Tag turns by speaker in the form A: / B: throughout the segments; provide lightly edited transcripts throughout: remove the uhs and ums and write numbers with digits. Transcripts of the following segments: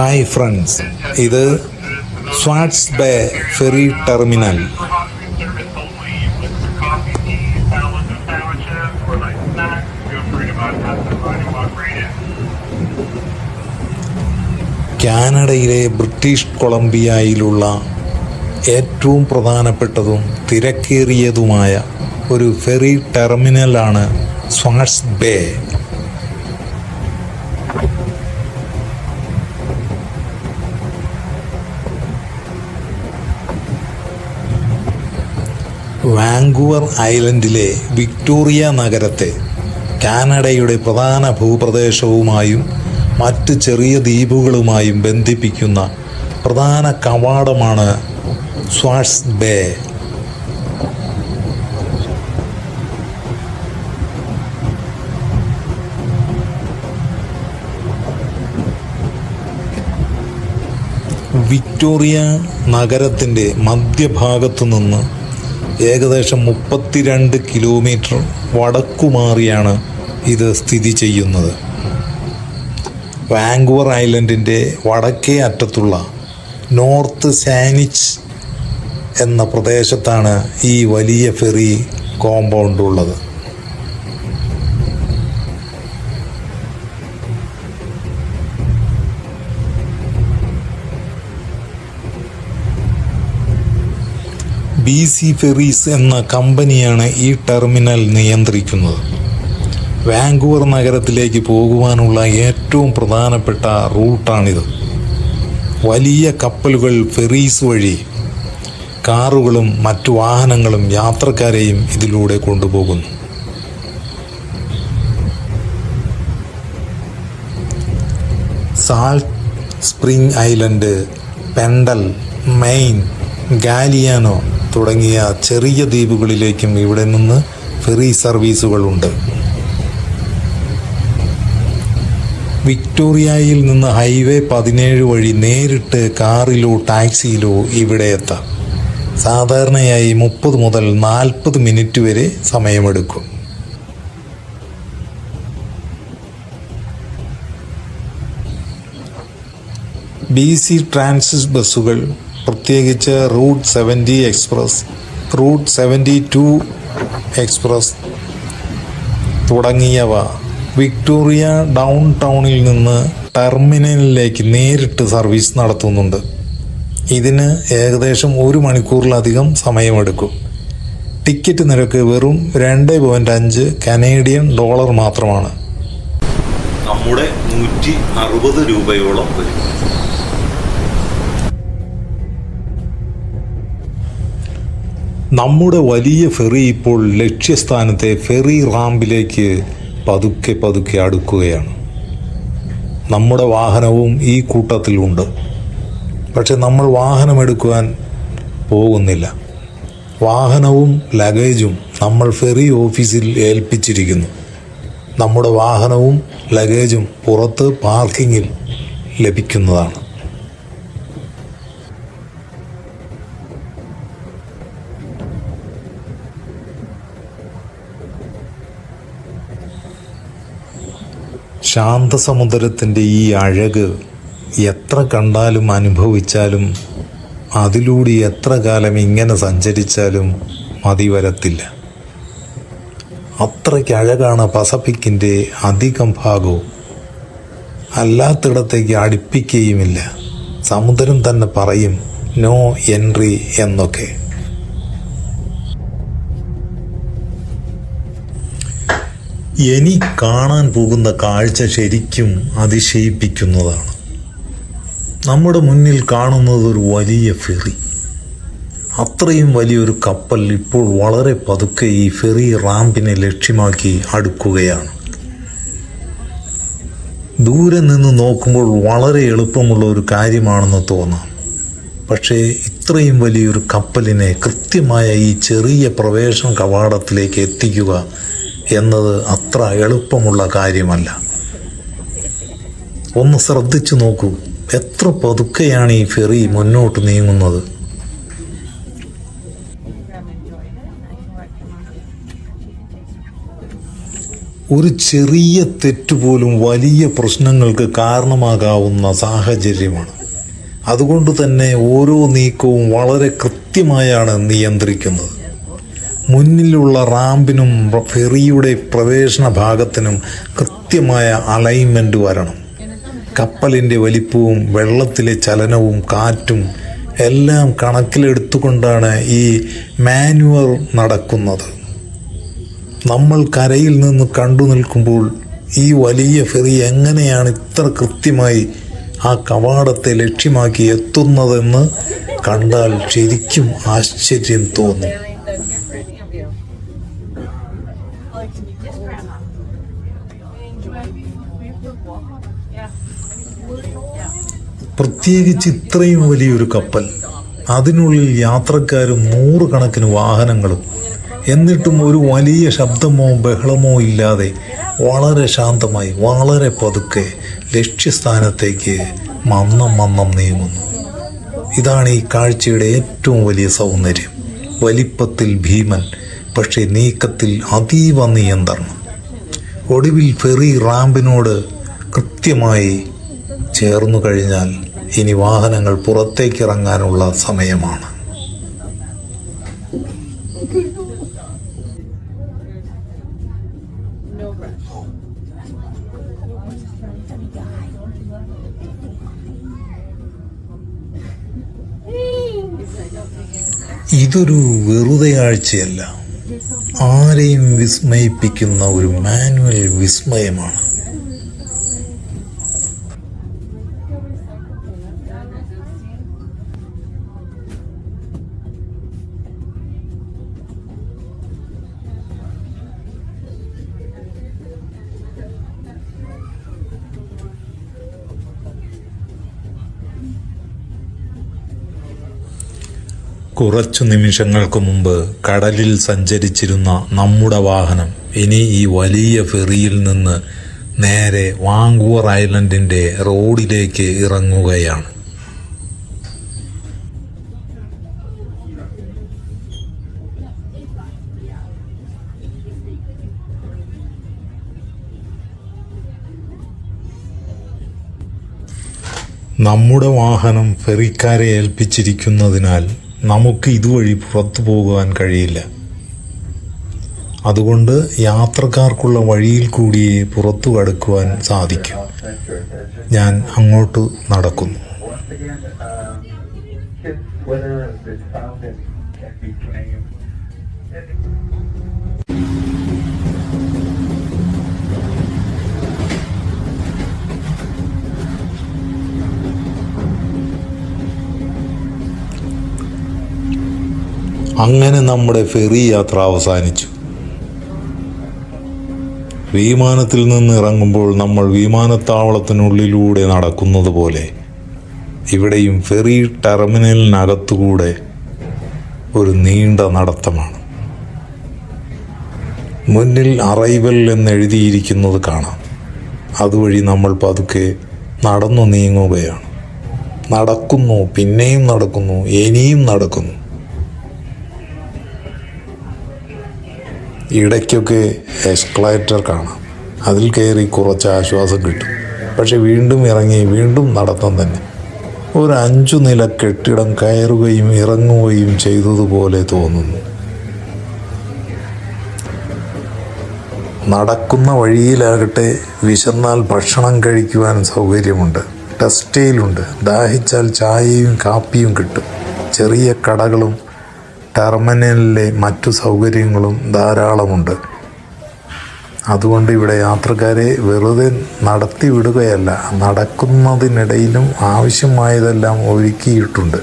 A: Hi friends, ഇത് സ്വാർട്സ് bay ferry terminal. കാനഡയിലെ British കൊളംബിയയിലുള്ള ഏറ്റവും പ്രധാനപ്പെട്ടതും തിരക്കേറിയതുമായ ഒരു ഫെറി ടെർമിനലാണ് സ്വാർട്സ് ബേ. വാങ്കൂവർ ഐലൻഡിലെ വിക്ടോറിയ നഗരത്തെ കാനഡയുടെ പ്രധാന ഭൂപ്രദേശവുമായും മറ്റ് ചെറിയ ദ്വീപുകളുമായും ബന്ധിപ്പിക്കുന്ന പ്രധാന കവാടമാണ് സ്വാർട്സ് ബേ. വിക്ടോറിയ നഗരത്തിൻ്റെ മധ്യഭാഗത്തു നിന്ന് ഏകദേശം 32 കിലോമീറ്റർ വടക്കുമാറിയാണ് ഇത് സ്ഥിതി ചെയ്യുന്നത്. വാങ്കൂവർ ഐലൻഡിൻ്റെ വടക്കേ അറ്റത്തുള്ള നോർത്ത് സാനിച്ച് എന്ന പ്രദേശത്താണ് ഈ വലിയ ഫെറി കോമ്പൗണ്ട് ഉള്ളത്. BC ഫെറീസ് എന്ന കമ്പനിയാണ് ഈ ടെർമിനൽ നിയന്ത്രിക്കുന്നത്. വാങ്കൂവർ നഗരത്തിലേക്ക് പോകുവാനുള്ള ഏറ്റവും പ്രധാനപ്പെട്ട റൂട്ടാണിത്. വലിയ കപ്പലുകൾ ഫെറീസ് വഴി കാറുകളും മറ്റു വാഹനങ്ങളും യാത്രക്കാരെയും ഇതിലൂടെ കൊണ്ടുപോകുന്നു. സാൾട്ട് സ്പ്രിംഗ് ഐലൻഡ്, പെൻഡൽ, മെയിൻ, ഗാലിയാനോ തുടങ്ങിയ ചെറിയ ദ്വീപുകളിലേക്കും ഇവിടെ നിന്ന് ഫെറി സർവീസുകളുണ്ട്. വിക്ടോറിയയിൽ നിന്ന് ഹൈവേ 17 വഴി നേരിട്ട് കാറിലോ ടാക്സിയിലോ ഇവിടെ എത്താം. സാധാരണയായി 30 മുതൽ 40 മിനിറ്റ് വരെ സമയമെടുക്കും. BC ട്രാൻസിറ്റ് ബസ്സുകൾ, പ്രത്യേകിച്ച് റൂട്ട് 70 എക്സ്പ്രസ്, റൂട്ട് 72 എക്സ്പ്രസ് തുടങ്ങിയവ വിക്ടോറിയ ഡൗൺ ടൗണിൽ നിന്ന് ടെർമിനലിലേക്ക് നേരിട്ട് സർവീസ് നടത്തുന്നുണ്ട്. ഇതിന് ഏകദേശം 1 മണിക്കൂറിലധികം സമയമെടുക്കും. ടിക്കറ്റ് നിരക്ക് വെറും 2.5 കനേഡിയൻ ഡോളർ മാത്രമാണ്.
B: നമ്മുടെ 160 രൂപയോളം വരും.
A: നമ്മുടെ വലിയ ഫെറി ഇപ്പോൾ ലക്ഷ്യസ്ഥാനത്തെ ഫെറി റാമ്പിലേക്ക് പതുക്കെ പതുക്കെ അടുക്കുകയാണ്. നമ്മുടെ വാഹനവും ഈ കൂട്ടത്തിലുണ്ട്. പക്ഷെ നമ്മൾ വാഹനമെടുക്കുവാൻ പോകുന്നില്ല. വാഹനവും ലഗേജും നമ്മൾ ഫെറി ഓഫീസിൽ ഏൽപ്പിച്ചിരിക്കുന്നു. നമ്മുടെ വാഹനവും ലഗേജും പുറത്ത് പാർക്കിങ്ങിൽ ലഭിക്കുന്നതാണ്. ശാന്തസമുദ്രത്തിൻ്റെ ഈ അഴക് എത്ര കണ്ടാലും അനുഭവിച്ചാലും അതിലൂടെ എത്ര കാലം ഇങ്ങനെ സഞ്ചരിച്ചാലും മതി വരത്തില്ല. അത്രയ്ക്ക് അഴകാണ് പസഫിക്കിൻ്റെ അധികം ഭാഗവും. അല്ലാത്തിടത്തേക്ക് അടുപ്പിക്കുകയുമില്ല. സമുദ്രം തന്നെ പറയും നോ എൻട്രി എന്നൊക്കെ. ഇനി കാണാൻ പോകുന്ന കാഴ്ച ശരിക്കും അതിശയിപ്പിക്കുന്നതാണ്. നമ്മുടെ മുന്നിൽ കാണുന്നത് ഒരു വലിയ ഫെറി. അത്രയും വലിയൊരു കപ്പൽ ഇപ്പോൾ വളരെ പതുക്കെ ഈ ഫെറി റാമ്പിനെ ലക്ഷ്യമാക്കി അടുക്കുകയാണ്. ദൂരെ നിന്ന് നോക്കുമ്പോൾ വളരെ എളുപ്പമുള്ള ഒരു കാര്യമാണെന്ന് തോന്നാം. പക്ഷേ ഇത്രയും വലിയൊരു കപ്പലിനെ കൃത്യമായ ഈ ചെറിയ പ്രവേശന കവാടത്തിലേക്ക് എത്തിക്കുക എന്നത് അത്ര എളുപ്പമുള്ള കാര്യമല്ല. ഒന്ന് ശ്രദ്ധിച്ചു നോക്കൂ, എത്ര പതുക്കെയാണ് ഈ ഫെറി മുന്നോട്ട് നീങ്ങുന്നത്. ഒരു ചെറിയ തെറ്റുപോലും വലിയ പ്രശ്നങ്ങൾക്ക് കാരണമാകാവുന്ന സാഹചര്യമാണ്. അതുകൊണ്ട് തന്നെ ഓരോ നീക്കവും വളരെ കൃത്യമായാണ് നിയന്ത്രിക്കുന്നത്. മുന്നിലുള്ള റാമ്പിനും ഫെറിയുടെ പ്രവേശന ഭാഗത്തിനും കൃത്യമായ അലൈൻമെൻറ്റ് വരണം. കപ്പലിൻ്റെ വലിപ്പവും വെള്ളത്തിലെ ചലനവും കാറ്റും എല്ലാം കണക്കിലെടുത്തുകൊണ്ടാണ് ഈ മാനുവർ നടക്കുന്നത്. നമ്മൾ കരയിൽ നിന്ന് കണ്ടു നിൽക്കുമ്പോൾ ഈ വലിയ ഫെറി എങ്ങനെയാണ് ഇത്ര കൃത്യമായി ആ കവാടത്തെ ലക്ഷ്യമാക്കി എത്തുന്നതെന്ന് കണ്ടാൽ ശരിക്കും ആശ്ചര്യം തോന്നും. പ്രത്യേകിച്ച് ഇത്രയും വലിയൊരു കപ്പൽ, അതിനുള്ളിൽ യാത്രക്കാരും നൂറുകണക്കിന് വാഹനങ്ങളും, എന്നിട്ടും ഒരു വലിയ ശബ്ദമോ ബഹളമോ ഇല്ലാതെ വളരെ ശാന്തമായി വളരെ പതുക്കെ ലക്ഷ്യസ്ഥാനത്തേക്ക് മന്നം നീങ്ങുന്നു. ഇതാണ് ഈ കാഴ്ചയുടെ ഏറ്റവും വലിയ സൗന്ദര്യം. വലിപ്പത്തിൽ ഭീമൻ, പക്ഷേ നീക്കത്തിൽ അതീവ നിയന്ത്രണം. ഒടുവിൽ ഫെറി റാമ്പിനോട് കൃത്യമായി ചേർന്നു കഴിഞ്ഞാൽ ഇനി വാഹനങ്ങൾ പുറത്തേക്കിറങ്ങാനുള്ള സമയമാണ്. ഇതൊരു വെറുതെ കാഴ്ചയല്ല, ആരെയും വിസ്മയിപ്പിക്കുന്ന ഒരു മാനുവൽ വിസ്മയമാണ്. കുറച്ചു നിമിഷങ്ങൾക്ക് മുമ്പ് കടലിൽ സഞ്ചരിച്ചിരുന്ന നമ്മുടെ വാഹനം ഇനി ഈ വലിയ ഫെറിയിൽ നിന്ന് നേരെ വാങ്കൂവർ ഐലൻഡിൻ്റെ റോഡിലേക്ക് ഇറങ്ങുകയാണ്. നമ്മുടെ വാഹനം ഫെറിക്കാരെ ഏൽപ്പിച്ചിരിക്കുന്നതിനാൽ നമുക്ക് ഇതുവഴി പുറത്തു പോകുവാൻ കഴിയില്ല. അതുകൊണ്ട് യാത്രക്കാർക്കുള്ള വഴിയിൽ കൂടിയേ പുറത്തു കടക്കുവാൻ സാധിക്കും. ഞാൻ അങ്ങോട്ട് നടക്കുന്നു. അങ്ങനെ നമ്മുടെ ഫെറി യാത്ര അവസാനിച്ചു. വിമാനത്തിൽ നിന്ന് ഇറങ്ങുമ്പോൾ നമ്മൾ വിമാനത്താവളത്തിനുള്ളിലൂടെ നടക്കുന്നത് പോലെ ഇവിടെയും ഫെറി ടെർമിനലിനകത്തുകൂടെ ഒരു നീണ്ട നടത്തമാണ്. മുന്നിൽ അറൈവൽ എന്നെഴുതിയിരിക്കുന്നത് കാണാം. അതുവഴി നമ്മൾ പതുക്കെ നടന്നു നീങ്ങുകയാണ്. നടക്കുന്നു, പിന്നെയും നടക്കുന്നു, ഇനിയും നടക്കുന്നു. ഇടയ്ക്കൊക്കെ എസ്കലേറ്റർ കാണാം. അതിൽ കയറി കുറച്ച് ആശ്വാസം കിട്ടും. പക്ഷെ വീണ്ടും ഇറങ്ങി വീണ്ടും നടത്തം തന്നെ. ഒരു 5 നില കെട്ടിടം കയറുകയും ഇറങ്ങുകയും ചെയ്തതുപോലെ തോന്നുന്നു. നടക്കുന്ന വഴിയിലാകട്ടെ വിശന്നാൽ ഭക്ഷണം കഴിക്കുവാൻ സൗകര്യമുണ്ട്. ടെക്സ്റ്റൈലുണ്ട്. ദാഹിച്ചാൽ ചായയും കാപ്പിയും കിട്ടും. ചെറിയ കടകളും ടെർമിനലിലെ മറ്റു സൗകര്യങ്ങളും ധാരാളമുണ്ട്. അതുകൊണ്ട് ഇവിടെ യാത്രക്കാരെ വെറുതെ നടത്തി വിടുകയല്ല, നടക്കുന്നതിനിടയിലും ആവശ്യമായതെല്ലാം ഒരുക്കിയിട്ടുണ്ട്.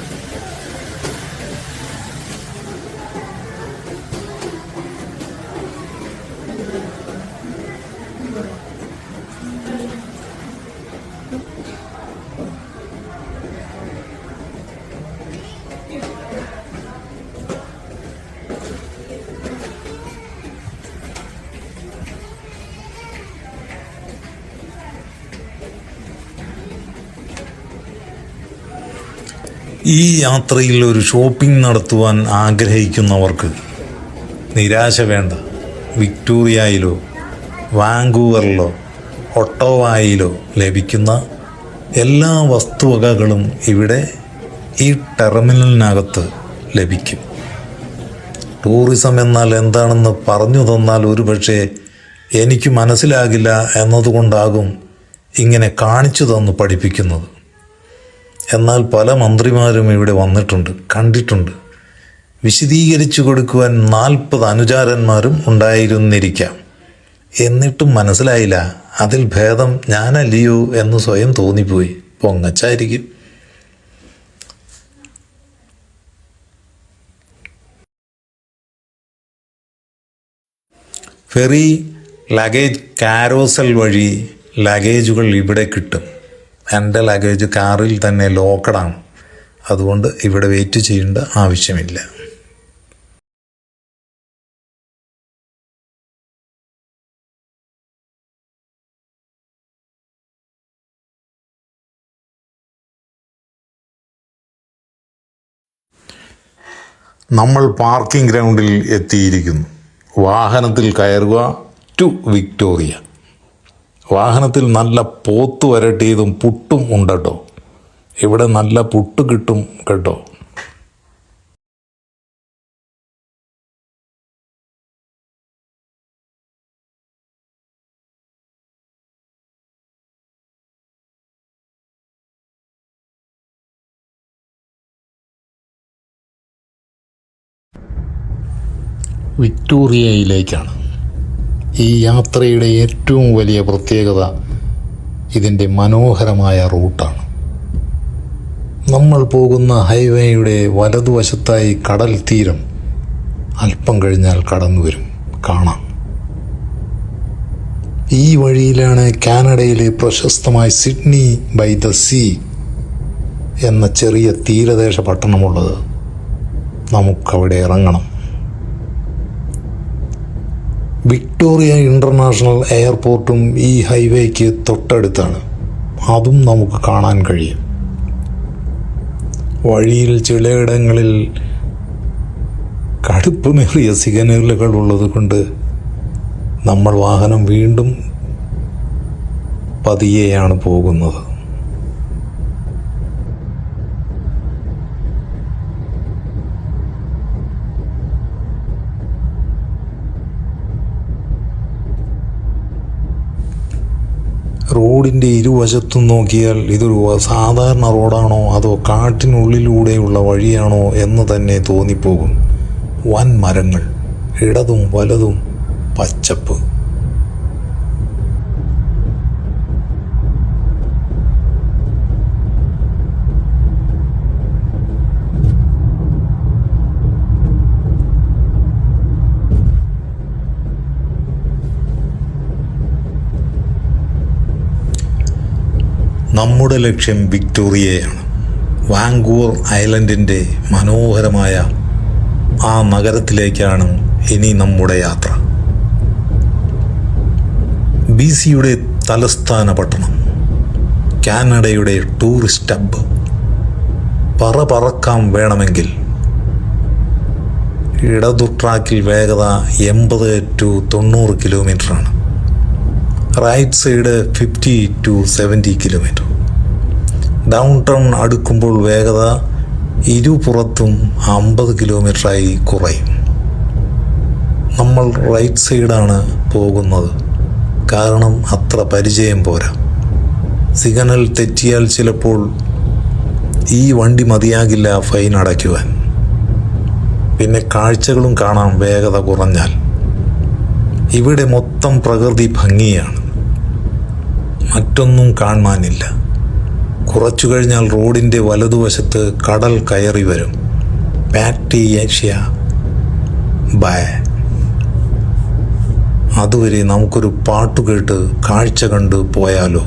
A: ഈ യാത്രയിൽ ഒരു ഷോപ്പിംഗ് നടത്തുവാൻ ആഗ്രഹിക്കുന്നവർക്ക് നിരാശ വേണ്ട. വിക്ടോറിയയിലോ വാങ്കൂവറിലോ ഒട്ടോവായിലോ ലഭിക്കുന്ന എല്ലാ വസ്തുവകകളും ഇവിടെ ഈ ടെർമിനലിനകത്ത് ലഭിക്കും. ടൂറിസം എന്നാൽ എന്താണെന്ന് പറഞ്ഞു തന്നാൽ ഒരുപക്ഷെ എനിക്ക് മനസ്സിലാകില്ല എന്നതുകൊണ്ടാകും ഇങ്ങനെ കാണിച്ചു തന്ന് പഠിപ്പിക്കുന്നത്. എന്നാൽ പല മന്ത്രിമാരും ഇവിടെ വന്നിട്ടുണ്ട്, കണ്ടിട്ടുണ്ട്. വിശദീകരിച്ചു കൊടുക്കുവാൻ 40 അനുചാരന്മാരും ഉണ്ടായിരുന്നിരിക്കാം. എന്നിട്ടും മനസ്സിലായില്ല. അതിൽ ഭേദം ഞാനല്ലയോ എന്ന് സ്വയം തോന്നിപ്പോയി. പൊങ്ങച്ചായിരിക്കും. ഫെറി ലഗേജ് കാരോസൽ വഴി ലഗേജുകൾ ഇവിടെ കിട്ടും. എൻ്റെ ലഗേജ് കാറിൽ തന്നെ ലോക്കഡാണ്. അതുകൊണ്ട് ഇവിടെ വെയിറ്റ് ചെയ്യേണ്ട ആവശ്യമില്ല. നമ്മൾ പാർക്കിംഗ് ഗ്രൗണ്ടിൽ എത്തിയിരിക്കുന്നു. വാഹനത്തിൽ കയറുക ടു വിക്ടോറിയ. വാഹനത്തിൽ നല്ല പോത്ത് വരട്ടിയതും പുട്ടും ഉണ്ട് കേട്ടോ. ഇവിടെ നല്ല പുട്ട് കിട്ടും കേട്ടോ. വിക്ടോറിയയിലേക്കാണ്. ഈ യാത്രയുടെ ഏറ്റവും വലിയ പ്രത്യേകത ഇതിൻ്റെ മനോഹരമായ റൂട്ടാണ്. നമ്മൾ പോകുന്ന ഹൈവേയുടെ വലതുവശത്തായി കടൽ തീരം അല്പം കഴിഞ്ഞാൽ കടന്നു വരും, കാണാം. ഈ വഴിയിലാണ് കാനഡയിലെ പ്രശസ്തമായ സിഡ്നി ബൈ ദ സീ എന്ന ചെറിയ തീരദേശ പട്ടണമുള്ളത്. നമുക്കവിടെ ഇറങ്ങണം. വിക്ടോറിയ ഇൻ്റർനാഷണൽ എയർപോർട്ടും ഈ ഹൈവേക്ക് തൊട്ടടുത്താണ്. അതും നമുക്ക് കാണാൻ കഴിയും. വഴിയിൽ ചിലയിടങ്ങളിൽ കടുപ്പമേറിയ സിഗ്നലുകൾ ഉള്ളത് കൊണ്ട് നമ്മൾ വാഹനം വീണ്ടും പതിയെയാണ് പോകുന്നത്. റോഡിൻ്റെ ഇരുവശത്തും നോക്കിയാൽ ഇതൊരു സാധാരണ റോഡാണോ അതോ കാട്ടിനുള്ളിലൂടെയുള്ള വഴിയാണോ എന്ന് തന്നെ തോന്നിപ്പോകും. വൻ മരങ്ങൾ, ഇടതും വലതും പച്ചപ്പ്. നമ്മുടെ ലക്ഷ്യം വിക്ടോറിയയാണ്. വാങ്കൂവർ ഐലൻഡിൻ്റെ മനോഹരമായ ആ നഗരത്തിലേക്കാണ് ഇനി നമ്മുടെ യാത്ര. BCയുടെ തലസ്ഥാന പട്ടണം, കാനഡയുടെ ടൂറിസ്റ്റ് ഹബ്ബ്. പറക്കാം വേണമെങ്കിൽ ഇടതു ട്രാക്കിൽ വേഗത 80 to 90 കിലോമീറ്ററാണ്. Right side 50 to 70 kilometre. Down town അടുക്കുമ്പോൾ വേഗത ഇരുപുറത്തും 50 കിലോമീറ്ററായി കുറയും. നമ്മൾ റൈറ്റ് സൈഡാണ് പോകുന്നത്, കാരണം അത്ര പരിചയം പോരാ. സിഗ്നൽ തെറ്റിയാൽ ചിലപ്പോൾ ഈ വണ്ടി മതിയാകില്ല ഫൈൻ അടയ്ക്കുവാൻ. പിന്നെ കാഴ്ചകളും കാണാം വേഗത കുറഞ്ഞാൽ. ഇവിടെ മൊത്തം പ്രകൃതി ഭംഗിയാണ്, മറ്റൊന്നും കാണാനില്ല. കുറച്ചു കഴിഞ്ഞാൽ റോഡിൻ്റെ വലതുവശത്ത് കടൽ കയറി വരും. പാറ്റേഷ്യ ബൈ. അതുവരെ നമുക്കൊരു പാട്ട് കേട്ട് കാഴ്ച കണ്ട് പോയാലോ?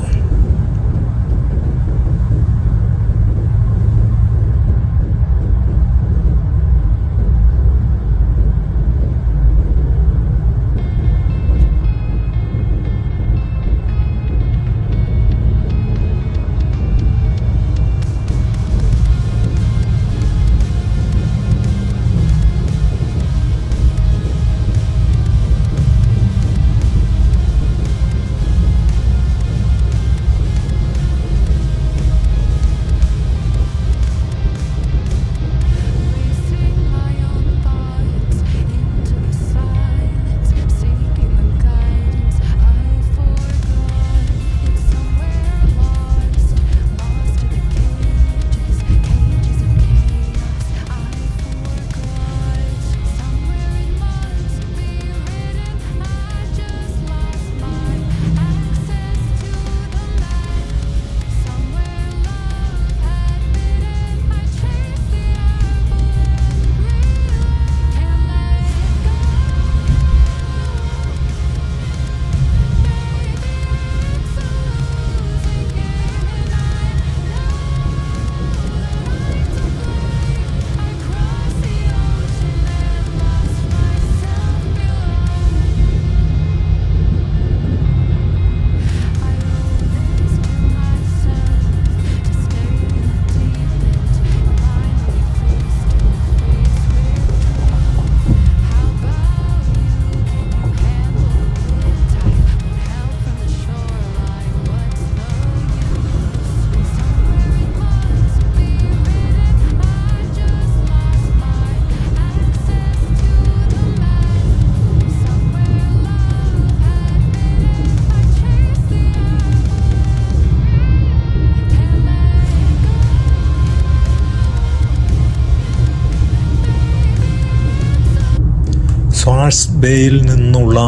A: സ്വാർട്സ് ബേയിൽ നിന്നുള്ള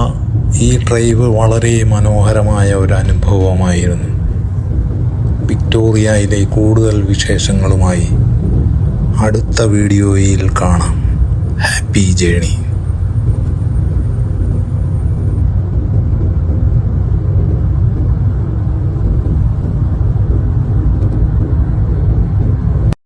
A: ഈ ഡ്രൈവ് വളരെ മനോഹരമായ ഒരു അനുഭവമായിരുന്നു. വിക്ടോറിയയിലെ കൂടുതൽ വിശേഷങ്ങളുമായി അടുത്ത വീഡിയോയിൽ കാണാം. Happy journey.